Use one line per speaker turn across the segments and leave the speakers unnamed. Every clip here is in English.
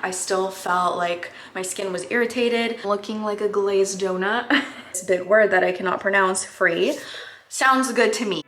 I still felt like my skin was irritated, looking like a glazed donut. It's a big word that I cannot pronounce, free. Sounds good to me.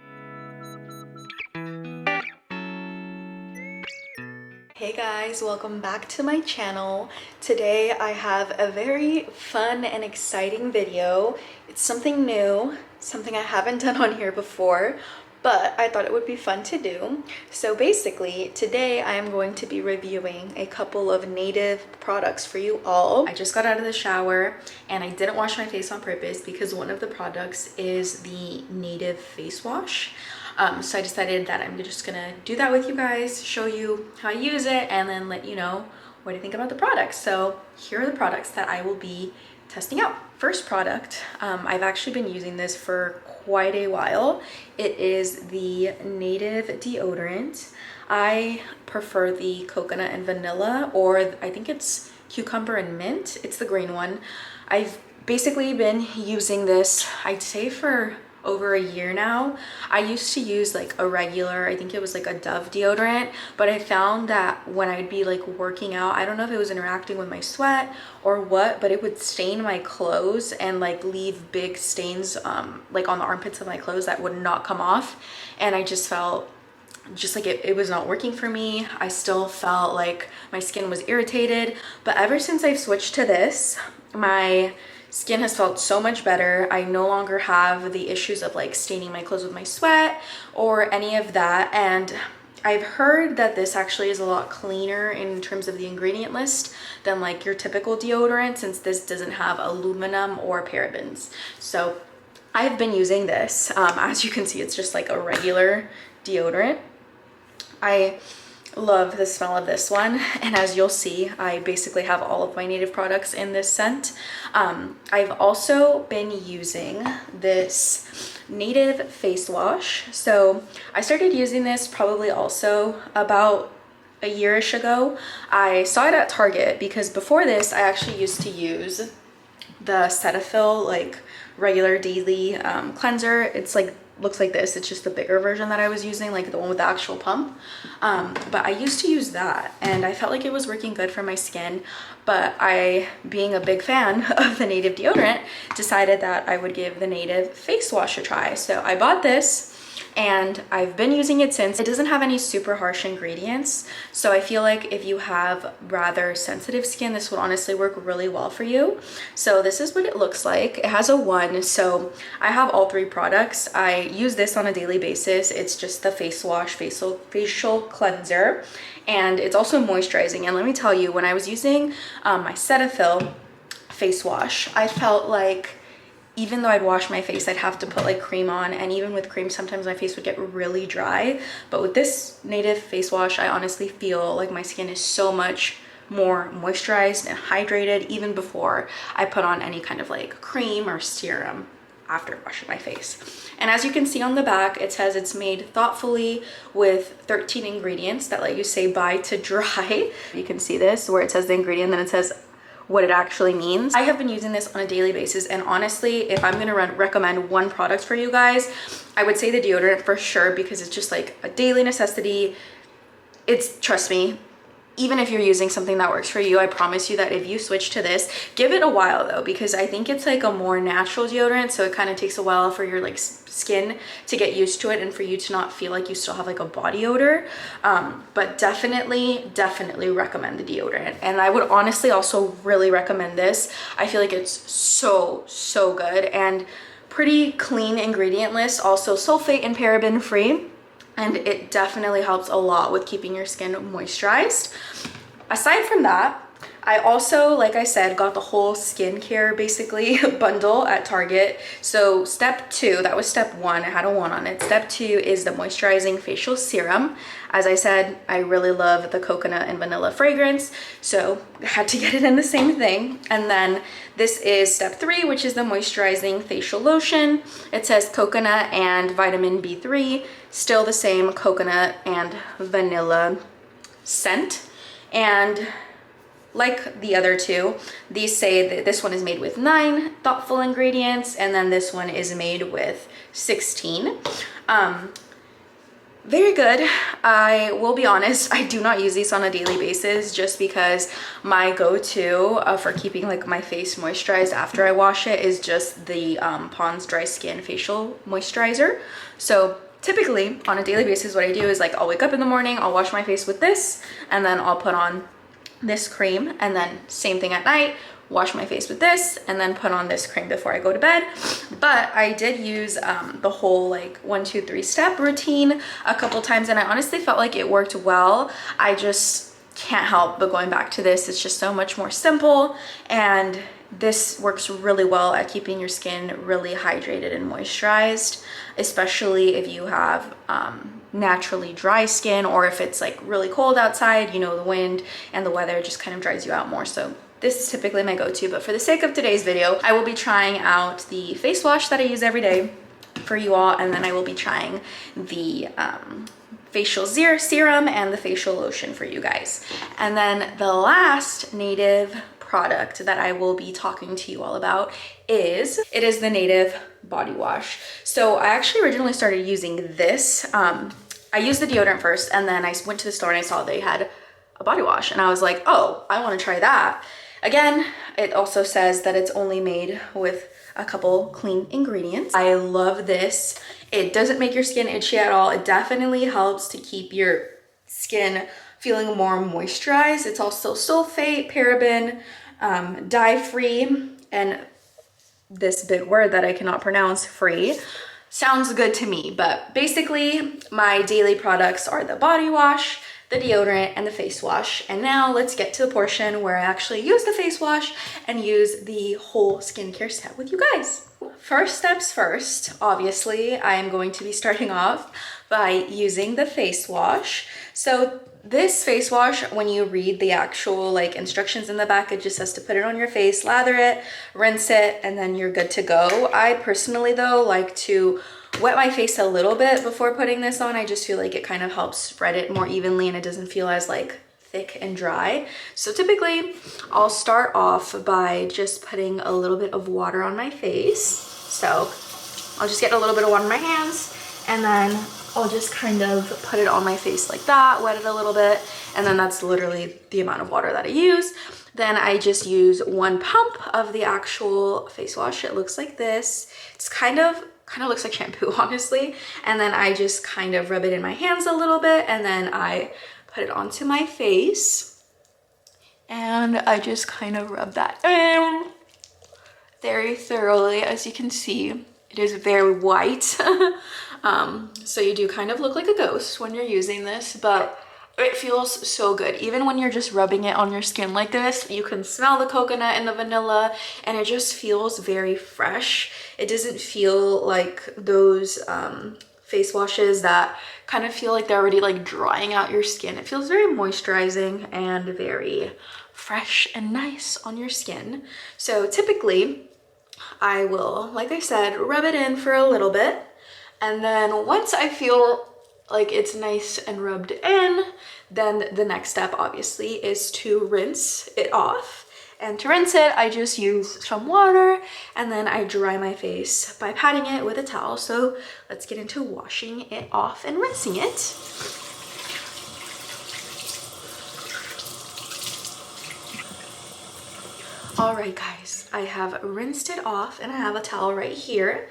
Hey guys, welcome back to my channel. Today I have a very fun and exciting video. It's something new, something I haven't done on here before, but I thought it would be fun to do. So basically, today I am going to be reviewing a couple of native products for you all. I just got out of the shower and I didn't wash my face on purpose because one of the products is the native face wash. So I decided that I'm just gonna do that with you guys, show you how I use it, and then let you know what I think about the products. So here are the products that I will be testing out. First product, I've actually been using this for quite a while. It is the native deodorant. I prefer the coconut and vanilla, or I think it's cucumber and mint. It's the green one. I've basically been using this, I'd say, for over a year now. I used to use like a regular, I think it was like a Dove deodorant, but I found that when I'd be like working out, I don't know if it was interacting with my sweat or what, but it would stain my clothes and like leave big stains like on the armpits of my clothes that would not come off. And I just felt just like it was not working for me. I still felt like my skin was irritated, but ever since I've switched to this, my skin has felt so much better. I no longer have the issues of like staining my clothes with my sweat or any of that. And I've heard that this actually is a lot cleaner in terms of the ingredient list than like your typical deodorant, since this doesn't have aluminum or parabens. So I've been using this. As you can see, it's just like a regular deodorant. I love the smell of this one, and as you'll see, I basically have all of my native products in this scent. I've also been using this native face wash. So I started using this probably also about a year-ish ago. I saw it at Target because before this I actually used to use the Cetaphil like regular daily cleanser. It's like looks like this. It's just the bigger version that I was using, like the one with the actual pump. But I used to use that and I felt like it was working good for my skin. But I, being a big fan of the native deodorant, decided that I would give the native face wash a try. So I bought this and I've been using it since. It doesn't have any super harsh ingredients, so I feel like if you have rather sensitive skin, this would honestly work really well for you. So this is what it looks like. It has a 1, so I have all 3 products. I use this on a daily basis. It's just the face wash, facial cleanser, and it's also moisturizing. And let me tell you, when I was using my Cetaphil face wash, I felt like even though I'd wash my face, I'd have to put like cream on, and even with cream sometimes my face would get really dry. But with this native face wash, I honestly feel like my skin is so much more moisturized and hydrated even before I put on any kind of like cream or serum after washing my face. And as you can see on the back, it says it's made thoughtfully with 13 ingredients that let you say bye to dry. You can see this where it says the ingredient, then it says what it actually means. I have been using this on a daily basis, and honestly, if I'm gonna recommend one product for you guys, I would say the deodorant for sure, because it's just like a daily necessity. It's, trust me, even if you're using something that works for you, I promise you that if you switch to this, give it a while though, because I think it's like a more natural deodorant, so it kind of takes a while for your like skin to get used to it and for you to not feel like you still have like a body odor. But definitely recommend the deodorant. And I would honestly also really recommend this. I feel like it's so good, and pretty clean ingredient list, also sulfate and paraben free. And it definitely helps a lot with keeping your skin moisturized. Aside from that, I also, like I said, got the whole skincare basically bundle at Target. So step 2, that was step 1, it had a 1 on it. Step 2 is the moisturizing facial serum. As I said, I really love the coconut and vanilla fragrance, so I had to get it in the same thing. And then this is step 3, which is the moisturizing facial lotion. It says coconut and vitamin B3, still the same coconut and vanilla scent. And like the other 2, these say that this one is made with 9 thoughtful ingredients, and then this one is made with 16. Very good. I will be honest, I do not use these on a daily basis just because my go-to for keeping like my face moisturized after I wash it is just the Pond's Dry Skin Facial Moisturizer. So typically on a daily basis, what I do is like I'll wake up in the morning, I'll wash my face with this, and then I'll put on this cream, and then same thing at night, wash my face with this, and then put on this cream before I go to bed. But I did use the whole like 1, 2, 3 step routine a couple times, and I honestly felt like it worked well. I just can't help but going back to this. It's just so much more simple, and this works really well at keeping your skin really hydrated and moisturized, especially if you have naturally dry skin, or if it's like really cold outside, you know, the wind and the weather just kind of dries you out more. So this is typically my go-to, but for the sake of today's video, I will be trying out the face wash that I use every day for you all, and then I will be trying the facial serum and the facial lotion for you guys. And then the last native product that I will be talking to you all about is the native body wash. So I actually originally started using this. I used the deodorant first, and then I went to the store and I saw they had a body wash, and I was like, oh, I want to try that. Again, it also says that it's only made with a couple clean ingredients. I love this. It doesn't make your skin itchy at all. It definitely helps to keep your skin feeling more moisturized. It's also sulfate, paraben, dye-free, and this big word that I cannot pronounce, free. Sounds good to me, but basically my daily products are the body wash, the deodorant, and the face wash. And now let's get to the portion where I actually use the face wash and use the whole skincare set with you guys. First steps first, obviously, I am going to be starting off by using the face wash. So this face wash, when you read the actual like instructions in the back, it just says to put it on your face, lather it, rinse it, and then you're good to go. I personally though like to wet my face a little bit before putting this on. I just feel like it kind of helps spread it more evenly and it doesn't feel as like thick and dry. So typically I'll start off by just putting a little bit of water on my face. So I'll just get a little bit of water in my hands, and then I'll just kind of put it on my face like that, wet it a little bit, and then that's literally the amount of water that I use. Then I just use 1 pump of the actual face wash. It looks like this. It's kind of looks like shampoo, honestly. And then I just kind of rub it in my hands a little bit, and then I put it onto my face, and I just kind of rub that in very thoroughly. As you can see, it is very white. So you do kind of look like a ghost when you're using this, but it feels so good. Even when you're just rubbing it on your skin like this, you can smell the coconut and the vanilla, and it just feels very fresh. It doesn't feel like those face washes that kind of feel like they're already like drying out your skin. It feels very moisturizing and very fresh and nice on your skin. So typically I will, like I said, rub it in for a little bit, and then once I feel like it's nice and rubbed in, then the next step obviously is to rinse it off. And to rinse it, I just use some water, and then I dry my face by patting it with a towel. So let's get into washing it off and rinsing it. All right, guys, I have rinsed it off, and I have a towel right here.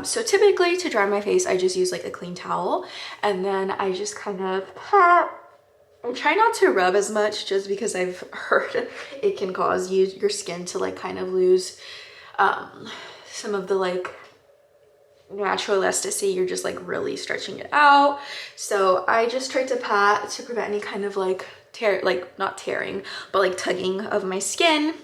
So typically to dry my face, I just use like a clean towel, and then I just kind of try not to rub as much, just because I've heard it can cause your skin to like kind of lose some of the like natural elasticity. You're just like really stretching it out. So I just try to pat to prevent any kind of like not tearing, but like tugging of my skin.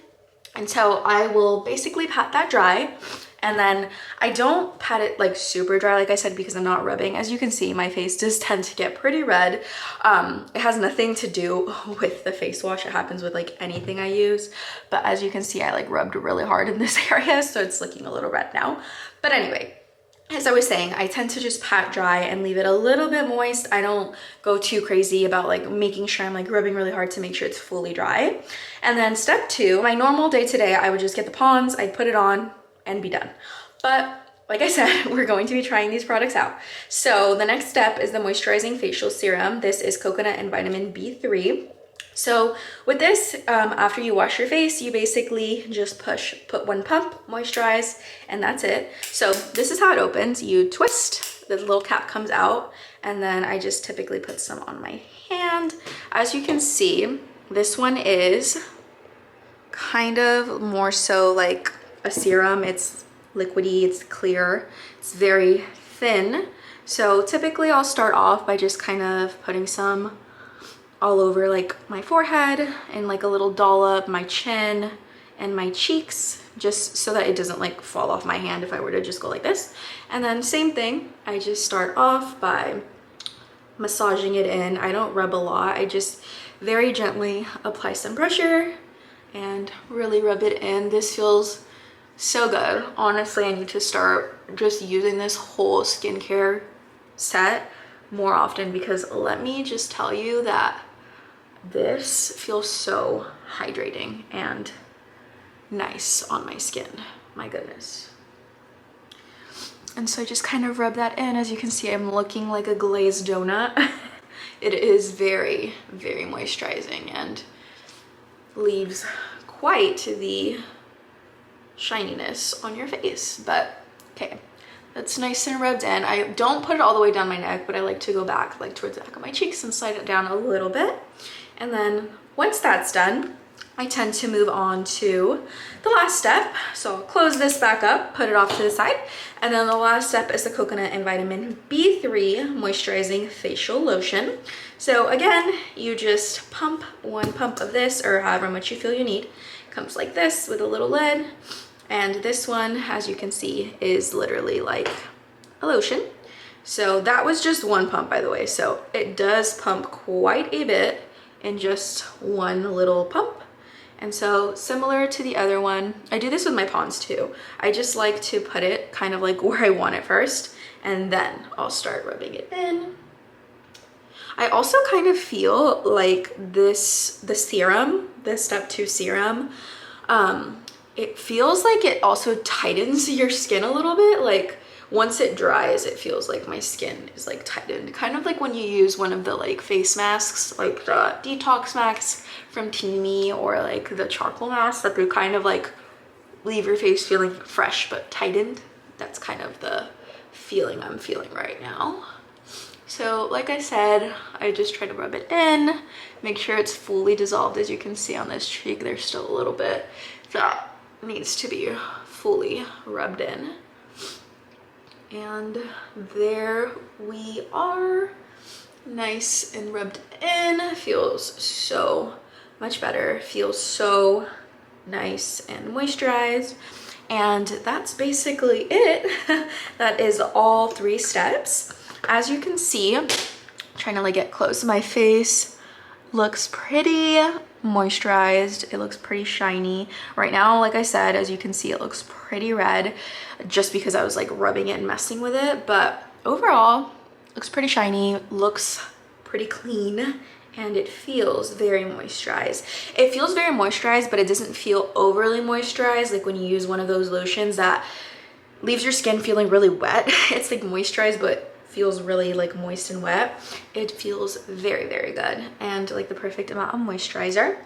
And so I will basically pat that dry, and then I don't pat it like super dry, like I said, because I'm not rubbing. As you can see, my face does tend to get pretty red. It has nothing to do with the face wash. It happens with like anything I use. But as you can see, I like rubbed really hard in this area, so it's looking a little red now. But anyway, as I was saying, I tend to just pat dry and leave it a little bit moist. I don't go too crazy about like making sure I'm like rubbing really hard to make sure it's fully dry. And then step 2, my normal day to day, I would just get the Pond's, I'd put it on and be done. But like I said, we're going to be trying these products out. So the next step is the moisturizing facial serum. This is coconut and vitamin B3. So with this, after you wash your face, you basically just put one pump, moisturize, and that's it. So this is how it opens. You twist, the little cap comes out, and then I just typically put some on my hand. As you can see, this one is kind of more so like a serum. It's liquidy, it's clear, it's very thin. So typically I'll start off by just kind of putting some all over like my forehead and like a little dollop, my chin and my cheeks, just so that it doesn't like fall off my hand if I were to just go like this. And then same thing, I just start off by massaging it in. I don't rub a lot, I just very gently apply some pressure and really rub it in. This feels so good. Honestly, I need to start just using this whole skincare set more often, because let me just tell you that this feels so hydrating and nice on my skin. My goodness. And so I just kind of rub that in. As you can see, I'm looking like a glazed donut. It is very, very moisturizing and leaves quite the shininess on your face. But okay, that's nice and rubbed in. I don't put it all the way down my neck, but I like to go back, like towards the back of my cheeks, and slide it down a little bit. And then once that's done, I tend to move on to the last step. So I'll close this back up, put it off to the side. And then the last step is the coconut and vitamin B3 moisturizing facial lotion. So again, you just pump one pump of this, or however much you feel you need. It comes like this with a little lid. And this one, as you can see, is literally like a lotion. So that was just one pump, by the way. So it does pump quite a bit in just one little pump. And so similar to the other one, I do this with my pawns too. I just like to put it kind of like where I want it first, and then I'll start rubbing it in. I also kind of feel like the serum, the step 2 serum, it feels like it also tightens your skin a little bit. Like once it dries, it feels like my skin is like tightened. Kind of like when you use one of the like face masks, like the detox masks from Teami, or like the charcoal mask, that they kind of like leave your face feeling fresh but tightened. That's kind of the feeling I'm feeling right now. So like I said, I just try to rub it in, make sure it's fully dissolved. As you can see on this cheek, there's still a little bit that needs to be fully rubbed in. And there we are, nice and rubbed in. Feels so much better, feels so nice and moisturized. And that's basically it. That is all 3 steps. As you can see, I'm trying to like get close, my face looks pretty moisturized, it looks pretty shiny right now. Like I said, as you can see, it looks pretty red just because I was like rubbing it and messing with it, but overall looks pretty shiny, looks pretty clean, and it feels very moisturized. It feels very moisturized, but it doesn't feel overly moisturized like when you use one of those lotions that leaves your skin feeling really wet. It's like moisturized but feels really like moist and wet. It feels very, very good and like the perfect amount of moisturizer.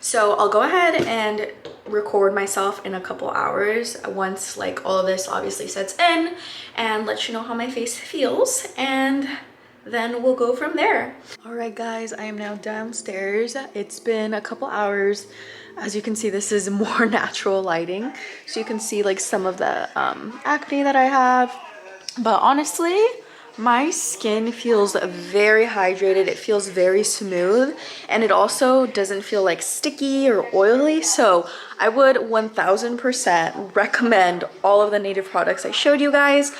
So I'll go ahead and record myself in a couple hours once like all of this obviously sets in, and let you know how my face feels, and then we'll go from there. All right guys, I am now downstairs. It's been a couple hours. As you can see, this is more natural lighting, so you can see like some of the acne that I have. But honestly, my skin feels very hydrated. It feels very smooth, and it also doesn't feel like sticky or oily. So I would 1000% recommend all of the native products I showed you guys.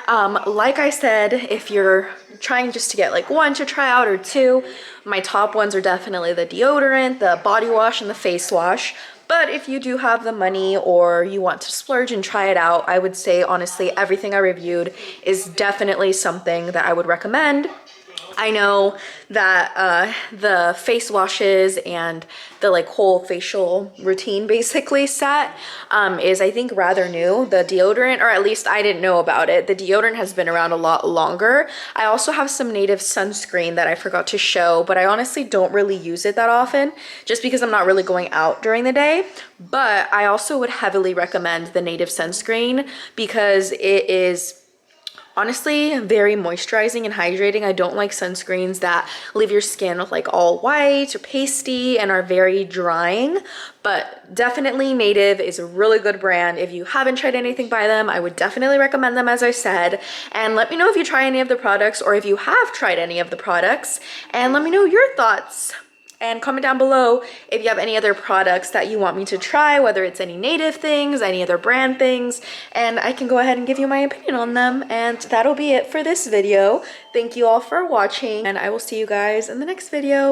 Like I said, if you're trying just to get like one to try out or 2, my top ones are definitely the deodorant, the body wash, and the face wash. But if you do have the money or you want to splurge and try it out, I would say honestly everything I reviewed is definitely something that I would recommend. I know that the face washes and the like whole facial routine basically set is, I think, rather new. The deodorant, or at least I didn't know about it. The deodorant has been around a lot longer. I also have some Native sunscreen that I forgot to show, but I honestly don't really use it that often just because I'm not really going out during the day. But I also would heavily recommend the Native sunscreen because it is honestly very moisturizing and hydrating. I don't like sunscreens that leave your skin like all white or pasty and are very drying, but definitely Native is a really good brand. If you haven't tried anything by them, I would definitely recommend them, as I said. And let me know if you try any of the products or if you have tried any of the products, and let me know your thoughts. And comment down below if you have any other products that you want me to try, whether it's any Native things, any other brand things, and I can go ahead and give you my opinion on them. And that'll be it for this video. Thank you all for watching, and I will see you guys in the next video.